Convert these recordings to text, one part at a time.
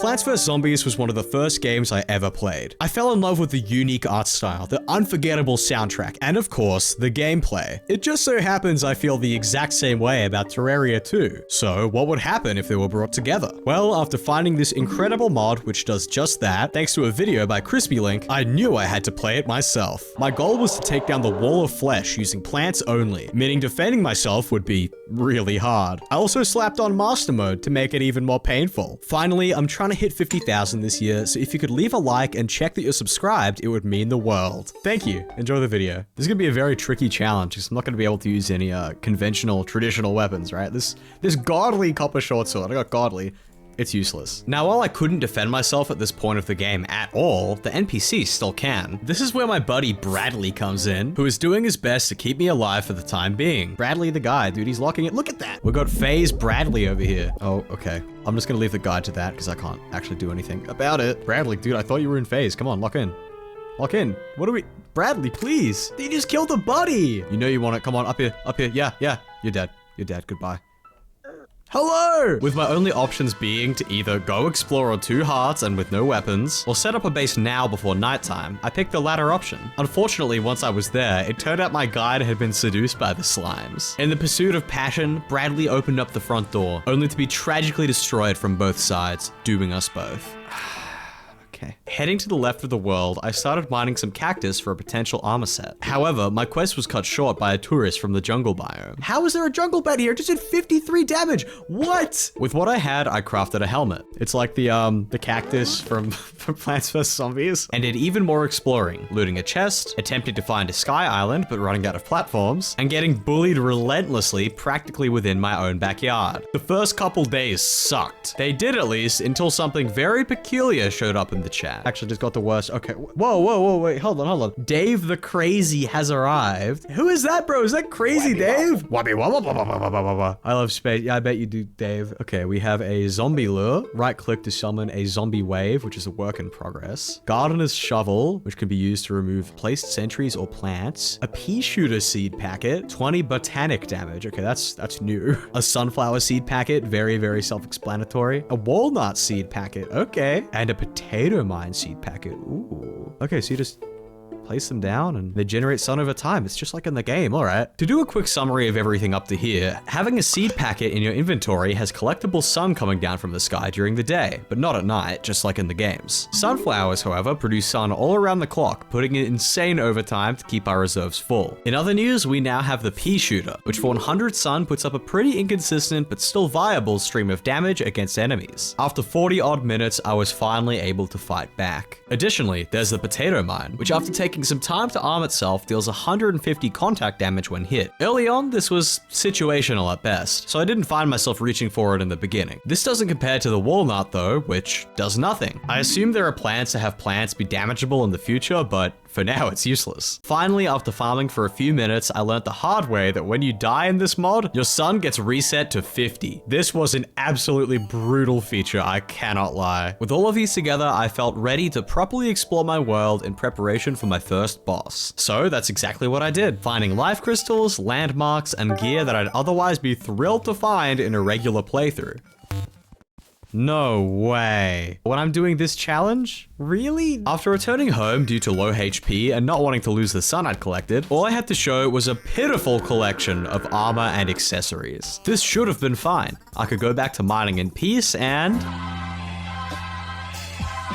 Plants vs. Zombies was one of the first games I ever played. I fell in love with the unique art style, the unforgettable soundtrack, and of course, the gameplay. It just so happens I feel the exact same way about Terraria 2. So what would happen if they were brought together? Well, after finding this incredible mod which does just that, thanks to a video by CrispyLink, I knew I had to play it myself. My goal was to take down the wall of flesh using plants only, meaning defending myself would be really hard. I also slapped on master mode to make it even more painful. Finally, I'm trying to hit 50,000 this year, so if you could leave a like and check that you're subscribed, it would mean the world. Thank you. Enjoy the video. This is gonna be a very tricky challenge because I'm not gonna be able to use any conventional, traditional weapons, right? This godly copper short sword, I got godly. It's useless. Now, while I couldn't defend myself at this point of the game at all, the NPC still can. This is where my buddy Bradley comes in, who is doing his best to keep me alive for the time being. Bradley the guy, dude, he's locking it. Look at that. We've got FaZe Bradley over here. Oh, okay. I'm just gonna leave the guide to that because I can't actually do anything about it. Bradley, dude, I thought you were in FaZe. Come on, lock in. Lock in. What do we... Bradley, please. They just killed a buddy. You know you want it. Come on, up here. Up here. Yeah. You're dead. You're dead. Goodbye. Hello! With my only options being to either go explore on 2 hearts and with no weapons, or set up a base now before nighttime, I picked the latter option. Unfortunately, once I was there, it turned out my guide had been seduced by the slimes. In the pursuit of passion, Bradley opened up the front door, only to be tragically destroyed from both sides, dooming us both. Okay. Heading to the left of the world, I started mining some cactus for a potential armor set. However, my quest was cut short by a tourist from the jungle biome. How is there a jungle bat here? It just did 53 damage. What? With what I had, I crafted a helmet. It's like the cactus from Plants vs. Zombies. And did even more exploring, looting a chest, attempting to find a sky island, but running out of platforms, and getting bullied relentlessly practically within my own backyard. The first couple days sucked. They did at least until something very peculiar showed up in the chat. Actually just got the worst. Okay. Whoa, wait, hold on. Dave the Crazy has arrived. Who is that, bro? Is that Crazy Dave? I love space. Yeah, I bet you do, Dave. Okay, we have a zombie lure. Right click to summon a zombie wave, which is a work in progress. Gardener's shovel, which can be used to remove placed sentries or plants. A pea shooter seed packet. 20 botanic damage. Okay, that's new. A sunflower seed packet. Very, very self-explanatory. A walnut seed packet. Okay. And a potato mine seed packet. Ooh. Okay, so you just place them down and they generate sun over time. It's just like in the game, all right. To do a quick summary of everything up to here, having a seed packet in your inventory has collectible sun coming down from the sky during the day, but not at night, just like in the games. Sunflowers, however, produce sun all around the clock, putting in insane overtime to keep our reserves full. In other news, we now have the pea shooter, which for 100 sun puts up a pretty inconsistent but still viable stream of damage against enemies. After 40 odd minutes, I was finally able to fight back. Additionally, there's the potato mine, which after taking some time to arm itself deals 150 contact damage when hit. Early on, this was situational at best, so I didn't find myself reaching for it in the beginning. This doesn't compare to the walnut though, which does nothing. I assume there are plans to have plants be damageable in the future, but for now, it's useless. Finally, after farming for a few minutes, I learned the hard way that when you die in this mod, your sun gets reset to 50. This was an absolutely brutal feature, I cannot lie. With all of these together, I felt ready to properly explore my world in preparation for my first boss. So that's exactly what I did, finding life crystals, landmarks, and gear that I'd otherwise be thrilled to find in a regular playthrough. No way. When I'm doing this challenge? Really? After returning home due to low HP and not wanting to lose the sun I'd collected, all I had to show was a pitiful collection of armor and accessories. This should have been fine. I could go back to mining in peace and...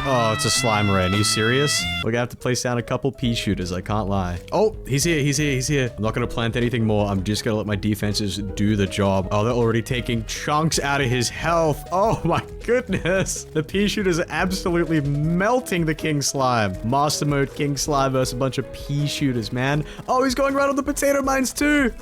Oh, it's a slime rain. Are you serious? We're gonna have to place down a couple pea shooters, I can't lie. Oh, he's here. I'm not gonna plant anything more. I'm just gonna let my defenses do the job. Oh, they're already taking chunks out of his health. Oh my goodness. The pea shooters are absolutely melting the king slime. Master mode king slime versus a bunch of pea shooters, man. Oh, he's going right on the potato mines too.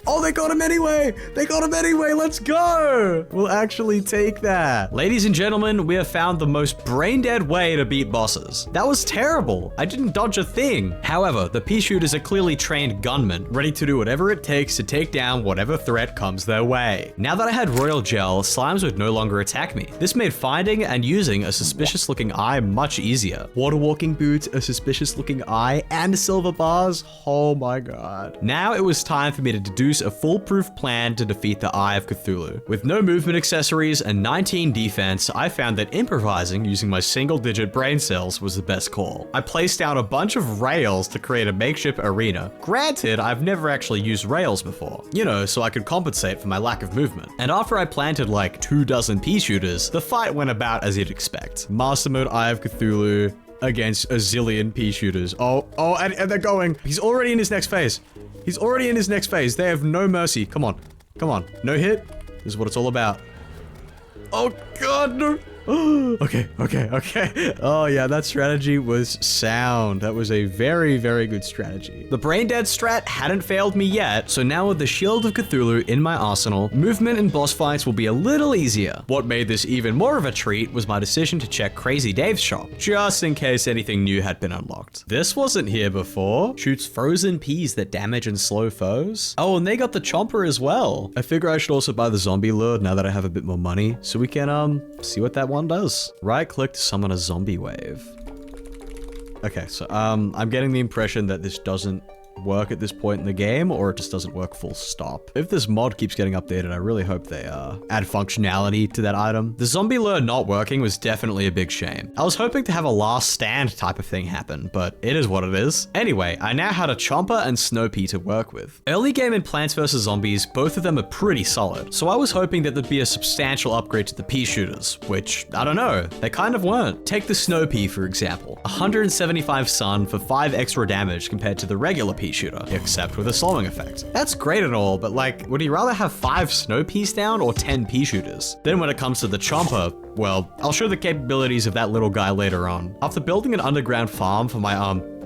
Oh, they got him anyway. Let's go. We'll actually take that. Ladies and gentlemen, we have found the most brain-dead way to beat bosses. That was terrible. I didn't dodge a thing. However, the pea shooters are clearly trained gunmen, ready to do whatever it takes to take down whatever threat comes their way. Now that I had royal gel, slimes would no longer attack me. This made finding and using a suspicious-looking eye much easier. Water walking boots, a suspicious-looking eye, and silver bars. Oh my god. Now it was time for me to do introduce a foolproof plan to defeat the Eye of Cthulhu. With no movement accessories and 19 defense, I found that improvising using my single-digit brain cells was the best call. I placed down a bunch of rails to create a makeshift arena. Granted, I've never actually used rails before, you know, so I could compensate for my lack of movement. And after I planted like 24 pea shooters, the fight went about as you'd expect. Master mode Eye of Cthulhu against a zillion pea shooters. And they're going. He's already in his next phase. He's already in his next phase. They have no mercy. Come on. Come on. No hit. This is what it's all about. Oh god, no. Okay. Oh yeah, that strategy was sound. That was a very, very good strategy. The brain dead strat hadn't failed me yet, so now with the Shield of Cthulhu in my arsenal, movement and boss fights will be a little easier. What made this even more of a treat was my decision to check Crazy Dave's shop, just in case anything new had been unlocked. This wasn't here before. Shoots frozen peas that damage and slow foes. Oh, and they got the chomper as well. I figure I should also buy the zombie lure now that I have a bit more money, so we can see what that one does. Right click to summon a zombie wave. Okay, so I'm getting the impression that this doesn't work at this point in the game, or it just doesn't work full stop. If this mod keeps getting updated, I really hope they add functionality to that item. The zombie lure not working was definitely a big shame. I was hoping to have a last stand type of thing happen, but it is what it is. Anyway, I now had a chomper and snow pea to work with. Early game in Plants vs Zombies, both of them are pretty solid, so I was hoping that there'd be a substantial upgrade to the pea shooters, which, I don't know, they kind of weren't. Take the snow pea for example. 175 sun for 5 extra damage compared to the regular pea shooter, except with a slowing effect. That's great and all, but like, would you rather have 5 snow peas down or 10 pea shooters? Then when it comes to the chomper, well, I'll show the capabilities of that little guy later on. After building an underground farm for my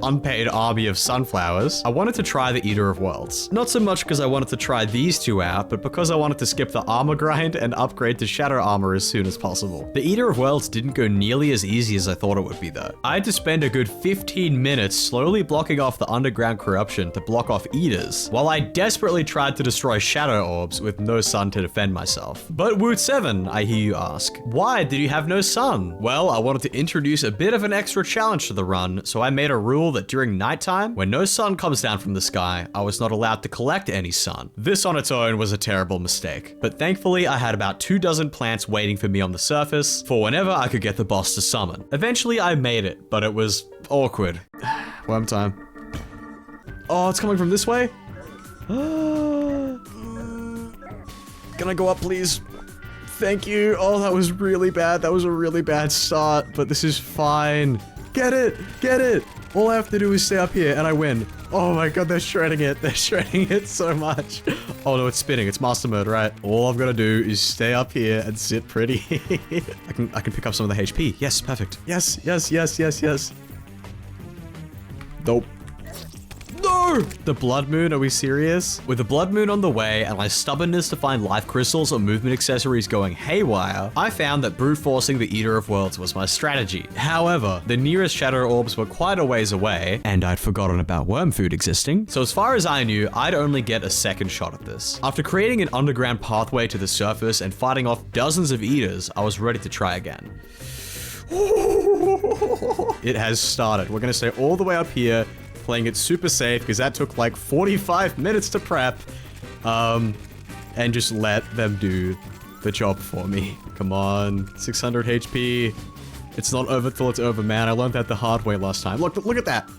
unpaid army of sunflowers, I wanted to try the Eater of Worlds. Not so much because I wanted to try these two out, but because I wanted to skip the armor grind and upgrade to shadow armor as soon as possible. The Eater of Worlds didn't go nearly as easy as I thought it would be though. I had to spend a good 15 minutes slowly blocking off the underground corruption to block off eaters, while I desperately tried to destroy shadow orbs with no sun to defend myself. But Woot 7, I hear you ask, why did you have no sun? Well, I wanted to introduce a bit of an extra challenge to the run, so I made a rule that during nighttime, when no sun comes down from the sky, I was not allowed to collect any sun. This on its own was a terrible mistake, but thankfully I had about 24 plants waiting for me on the surface for whenever I could get the boss to summon. Eventually I made it, but it was awkward. Worm time. Oh, it's coming from this way? Can I go up, please? Thank you. Oh, that was really bad. That was a really bad start, but this is fine. Get it! Get it! All I have to do is stay up here and I win. Oh my god, they're shredding it. They're shredding it so much. Oh no, it's spinning. It's master mode, right? All I've got to do is stay up here and sit pretty. I can pick up some of the HP. Yes, perfect. Yes. Nope. No! The blood moon, are we serious? With the blood moon on the way and my stubbornness to find life crystals or movement accessories going haywire, I found that brute forcing the Eater of Worlds was my strategy. However, the nearest shadow orbs were quite a ways away, and I'd forgotten about worm food existing, so as far as I knew, I'd only get a second shot at this. After creating an underground pathway to the surface and fighting off dozens of eaters, I was ready to try again. It has started. We're gonna stay all the way up here, playing it super safe because that took like 45 minutes to prep, and just let them do the job for me. Come on, 600 HP. It's not over till it's over, man. I learned that the hard way last time. Look at that.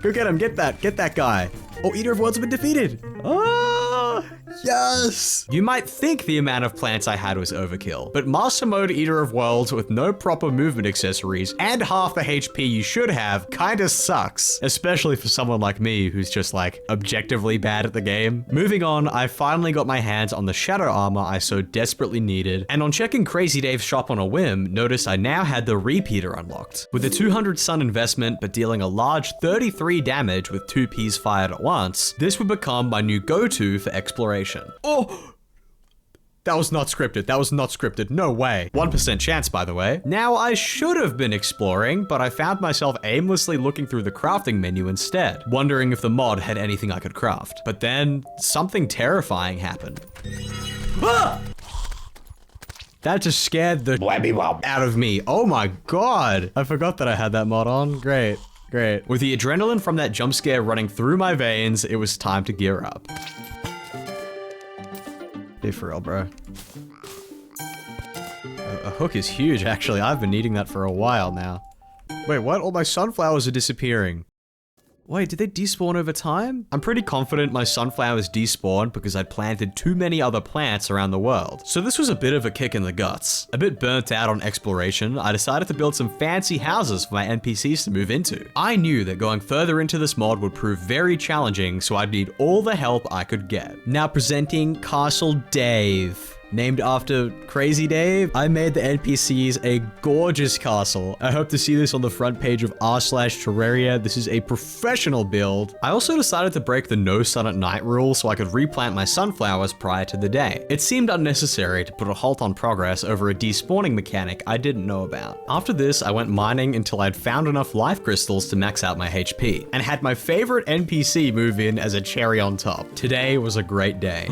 Go get him, get that guy. Oh, Eater of Worlds have been defeated. Oh, yes. You might think the amount of plants I had was overkill, but Master Mode Eater of Worlds with no proper movement accessories and half the HP you should have kinda sucks, especially for someone like me who's just like objectively bad at the game. Moving on, I finally got my hands on the shadow armor I so desperately needed, and on checking Crazy Dave's shop on a whim, noticed I now had the repeater unlocked. With a 200 sun investment but dealing a large 33 damage with 2 peas fired at once, this would become my new go-to for exploration. Oh! That was not scripted. That was not scripted. No way. 1% chance, by the way. Now, I should have been exploring, but I found myself aimlessly looking through the crafting menu instead, wondering if the mod had anything I could craft. But then, something terrifying happened. Ah! That just scared the out of me. Oh my god. I forgot that I had that mod on. Great. Great. With the adrenaline from that jump scare running through my veins, it was time to gear up. Be for real, bro. A hook is huge, actually. I've been needing that for a while now. Wait, what? All my sunflowers are disappearing. Wait, did they despawn over time? I'm pretty confident my sunflowers despawned because I'd planted too many other plants around the world. So this was a bit of a kick in the guts. A bit burnt out on exploration, I decided to build some fancy houses for my NPCs to move into. I knew that going further into this mod would prove very challenging, so I'd need all the help I could get. Now presenting Castle Dave. Named after Crazy Dave, I made the NPCs a gorgeous castle. I hope to see this on the front page of r/Terraria. This is a professional build. I also decided to break the no sun at night rule so I could replant my sunflowers prior to the day. It seemed unnecessary to put a halt on progress over a despawning mechanic I didn't know about. After this, I went mining until I'd found enough life crystals to max out my HP, and had my favorite NPC move in as a cherry on top. Today was a great day.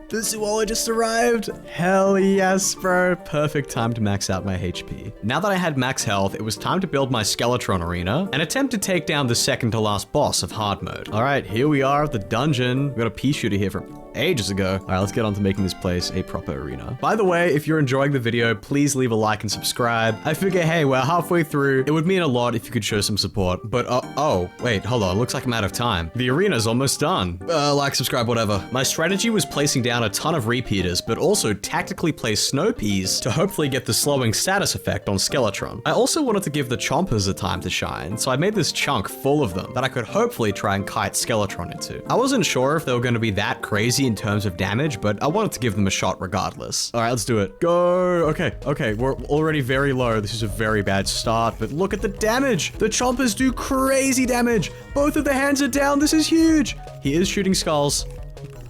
The zoologist arrived! Hell yes, bro. Perfect time to max out my HP. Now that I had max health, it was time to build my Skeletron arena and attempt to take down the second to last boss of hard mode. All right, here we are at the dungeon. We got a pea shooter here from ages ago. All right, let's get on to making this place a proper arena. By the way, if you're enjoying the video, please leave a like and subscribe. I figure, hey, we're halfway through. It would mean a lot if you could show some support. But, oh, wait, hold on. Looks like I'm out of time. The arena's almost done. Like, subscribe, whatever. My strategy was placing down a ton of repeaters, but also tactically place snow peas to hopefully get the slowing status effect on Skeletron. I also wanted to give the chompers a time to shine, so I made this chunk full of them that I could hopefully try and kite Skeletron into. I wasn't sure if they were going to be that crazy in terms of damage, but I wanted to give them a shot regardless. All right, let's do it. Go. Okay, we're already very low. This is a very bad start, but look at the damage. The chompers do crazy damage. Both of the hands are down. This is huge. He is shooting skulls,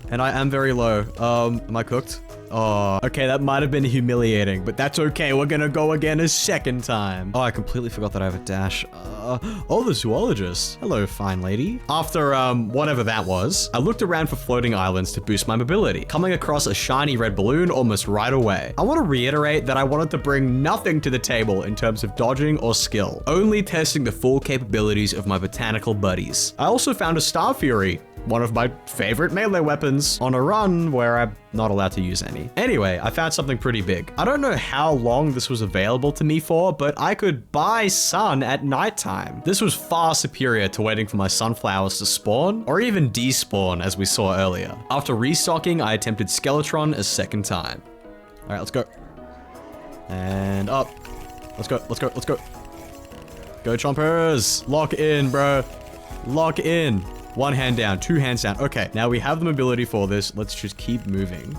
and I am very low. Am I cooked? Oh, okay, that might have been humiliating, but that's okay. We're gonna go again a second time. Oh, I completely forgot that I have a dash. Oh, the zoologist. Hello, fine lady. After, whatever that was, I looked around for floating islands to boost my mobility, coming across a shiny red balloon almost right away. I want to reiterate that I wanted to bring nothing to the table in terms of dodging or skill, only testing the full capabilities of my botanical buddies. I also found a Star Fury, one of my favorite melee weapons, on a run where I'm not allowed to use any. Anyway, I found something pretty big. I don't know how long this was available to me for, but I could buy sun at nighttime. This was far superior to waiting for my sunflowers to spawn, or even despawn as we saw earlier. After restocking, I attempted Skeletron a second time. All right, let's go. And up. Let's go. Go chompers. Lock in, bro. Lock in. One hand down, two hands down. Okay, now we have the mobility for this. Let's just keep moving.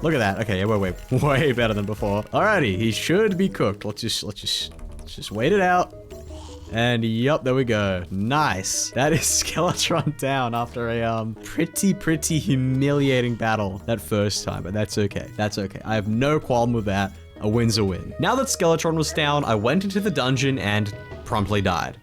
Look at that. Okay, yeah, we're way better than before. Alrighty, he should be cooked. Let's just wait it out. And yup, there we go. Nice. That is Skeletron down after a pretty humiliating battle that first time, but that's okay. That's okay. I have no qualm with that. A win's a win. Now that Skeletron was down, I went into the dungeon and promptly died.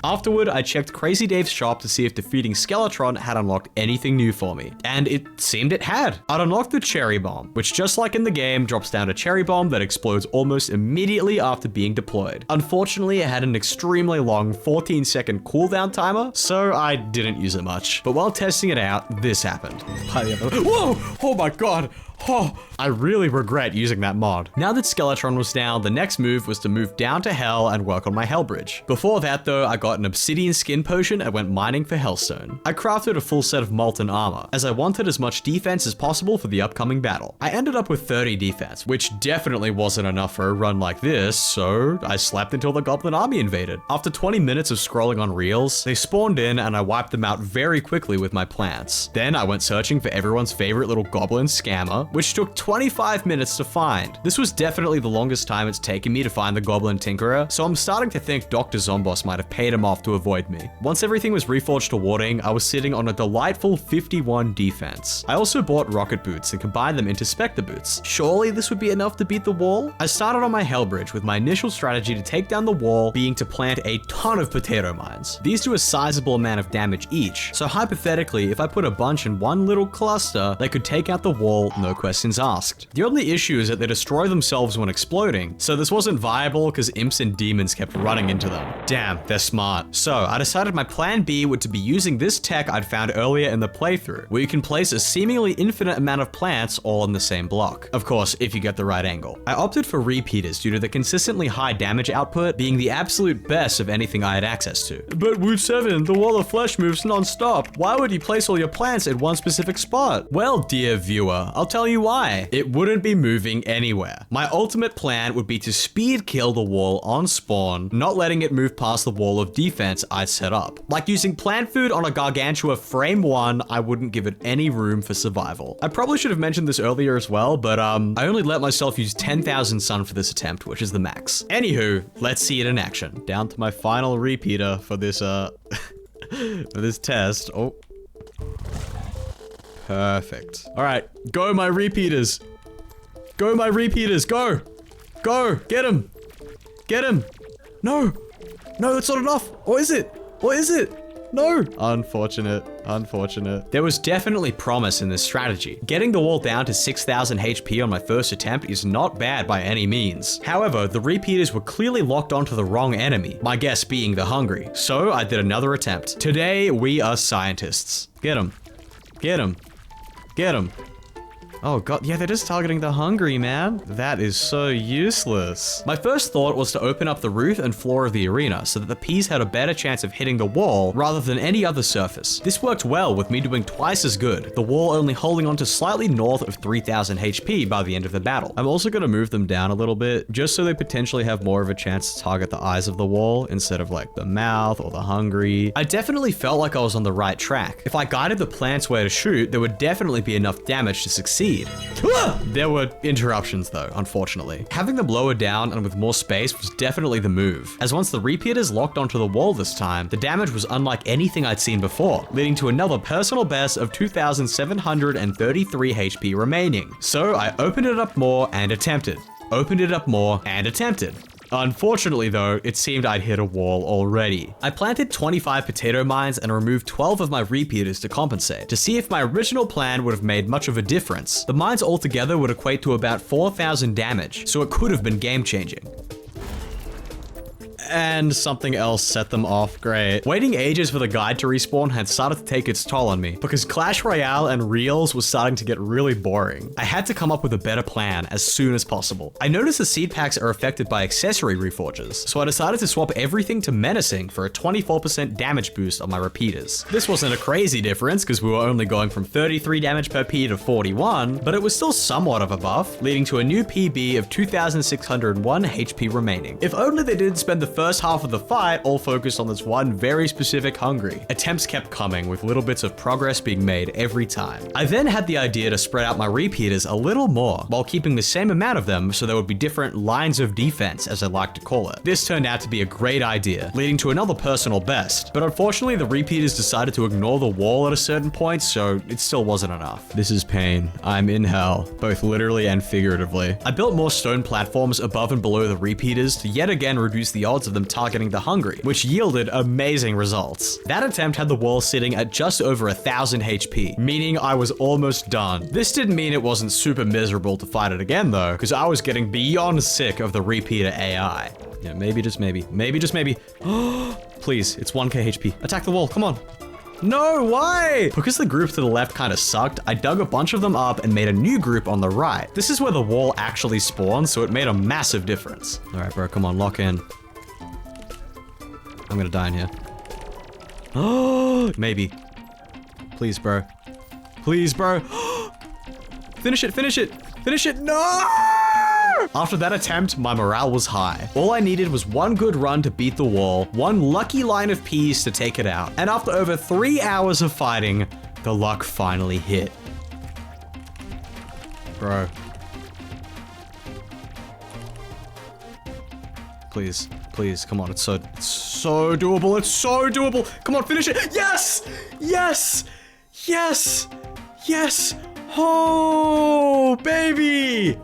Afterward, I checked Crazy Dave's shop to see if defeating Skeletron had unlocked anything new for me, and it seemed it had. I'd unlocked the Cherry Bomb, which just like in the game, drops down a cherry bomb that explodes almost immediately after being deployed. Unfortunately, it had an extremely long 14-second cooldown timer, so I didn't use it much. But while testing it out, this happened. Whoa! Oh my god! Oh, I really regret using that mod. Now that Skeletron was down, the next move was to move down to Hell and work on my Hell Bridge. Before that though, I got an obsidian skin potion and went mining for Hellstone. I crafted a full set of molten armor, as I wanted as much defense as possible for the upcoming battle. I ended up with 30 defense, which definitely wasn't enough for a run like this, so I slept until the goblin army invaded. After 20 minutes of scrolling on reels, they spawned in and I wiped them out very quickly with my plants. Then I went searching for everyone's favorite little goblin scammer, which took 25 minutes to find. This was definitely the longest time it's taken me to find the Goblin Tinkerer, so I'm starting to think Dr. Zomboss might have paid him off to avoid me. Once everything was reforged to warding, I was sitting on a delightful 51 defense. I also bought rocket boots and combined them into Spectre boots. Surely this would be enough to beat the wall? I started on my Hell Bridge with my initial strategy to take down the wall being to plant a ton of potato mines. These do a sizable amount of damage each, so hypothetically, if I put a bunch in one little cluster, they could take out the wall no questions asked. The only issue is that they destroy themselves when exploding, so this wasn't viable because imps and demons kept running into them. Damn, they're smart. So I decided my plan B would to be using this tech I'd found earlier in the playthrough, where you can place a seemingly infinite amount of plants all in the same block. Of course, if you get the right angle. I opted for repeaters due to the consistently high damage output being the absolute best of anything I had access to. But Woot 7, the wall of flesh moves non-stop. Why would you place all your plants in one specific spot? Well, dear viewer, I'll tell you why. It wouldn't be moving anywhere. My ultimate plan would be to speed kill the wall on spawn, not letting it move past the wall of defense I'd set up. Like using plant food on a Gargantua frame 1, I wouldn't give it any room for survival. I probably should have mentioned this earlier as well, but I only let myself use 10,000 sun for this attempt, which is the max. Anywho, let's see it in action. Down to my final repeater for this, for this test. Oh. Perfect. All right, go my repeaters. Go my repeaters, go. Go, get him. Get him. No, that's not enough. Or is it? What is it? No. Unfortunate. There was definitely promise in this strategy. Getting the wall down to 6,000 HP on my first attempt is not bad by any means. However, the repeaters were clearly locked onto the wrong enemy, my guess being the hungry. So I did another attempt. Today, we are scientists. Get him. Get him. Get him. Oh god, yeah, they're just targeting the hungry, man. That is so useless. My first thought was to open up the roof and floor of the arena so that the peas had a better chance of hitting the wall rather than any other surface. This worked well with me doing twice as good, the wall only holding on to slightly north of 3,000 HP by the end of the battle. I'm also going to move them down a little bit just so they potentially have more of a chance to target the eyes of the wall instead of like the mouth or the hungry. I definitely felt like I was on the right track. If I guided the plants where to shoot, there would definitely be enough damage to succeed. There were interruptions though, unfortunately. Having them lower down and with more space was definitely the move, as once the repeaters locked onto the wall this time, the damage was unlike anything I'd seen before, leading to another personal best of 2,733 HP remaining. So I opened it up more and attempted. Opened it up more and attempted. Unfortunately though, it seemed I'd hit a wall already. I planted 25 potato mines and removed 12 of my repeaters to compensate, to see if my original plan would have made much of a difference. The mines altogether would equate to about 4,000 damage, so it could have been game-changing. And something else set them off. Great. Waiting ages for the guide to respawn had started to take its toll on me because Clash Royale and Reels was starting to get really boring. I had to come up with a better plan as soon as possible. I noticed the seed packs are affected by accessory reforges, so I decided to swap everything to menacing for a 24% damage boost on my repeaters. This wasn't a crazy difference because we were only going from 33 damage per P to 41, but it was still somewhat of a buff, leading to a new PB of 2,601 HP remaining. If only they didn't spend the first half of the fight all focused on this one very specific hungry. Attempts kept coming with little bits of progress being made every time. I then had the idea to spread out my repeaters a little more while keeping the same amount of them so there would be different lines of defense, as I like to call it. This turned out to be a great idea, leading to another personal best, but unfortunately the repeaters decided to ignore the wall at a certain point, so it still wasn't enough. This is pain. I'm in hell, both literally and figuratively. I built more stone platforms above and below the repeaters to yet again reduce the odds of them targeting the hungry, which yielded amazing results. That attempt had the wall sitting at just over 1,000 HP, meaning I was almost done. This didn't mean it wasn't super miserable to fight it again though, because I was getting beyond sick of the repeater AI. Yeah, maybe just maybe. Please, it's 1k HP. Attack the wall, come on. No, why? Because the group to the left kind of sucked, I dug a bunch of them up and made a new group on the right. This is where the wall actually spawns, so it made a massive difference. All right, bro, come on, lock in. I'm gonna die in here. Oh, maybe. Please, bro. Please, bro. Finish it, finish it, finish it. No! After that attempt, my morale was high. All I needed was one good run to beat the wall, one lucky line of Ps to take it out. And after over 3 hours of fighting, the luck finally hit. Bro. Please, please, come on. It's so doable. It's so doable. Come on, finish it. Yes! Yes! Yes! Yes! Oh, baby!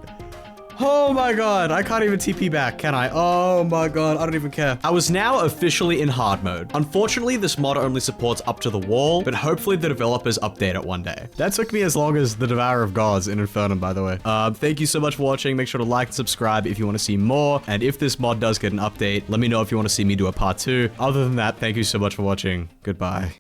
Oh my god, I can't even TP back, can I? Oh my god, I don't even care. I was now officially in hard mode. Unfortunately, this mod only supports up to the wall, but hopefully the developers update it one day. That took me as long as the Devourer of Gods in Infernum, by the way. Thank you so much for watching. Make sure to like and subscribe if you want to see more. And if this mod does get an update, let me know if you want to see me do a part 2. Other than that, thank you so much for watching. Goodbye.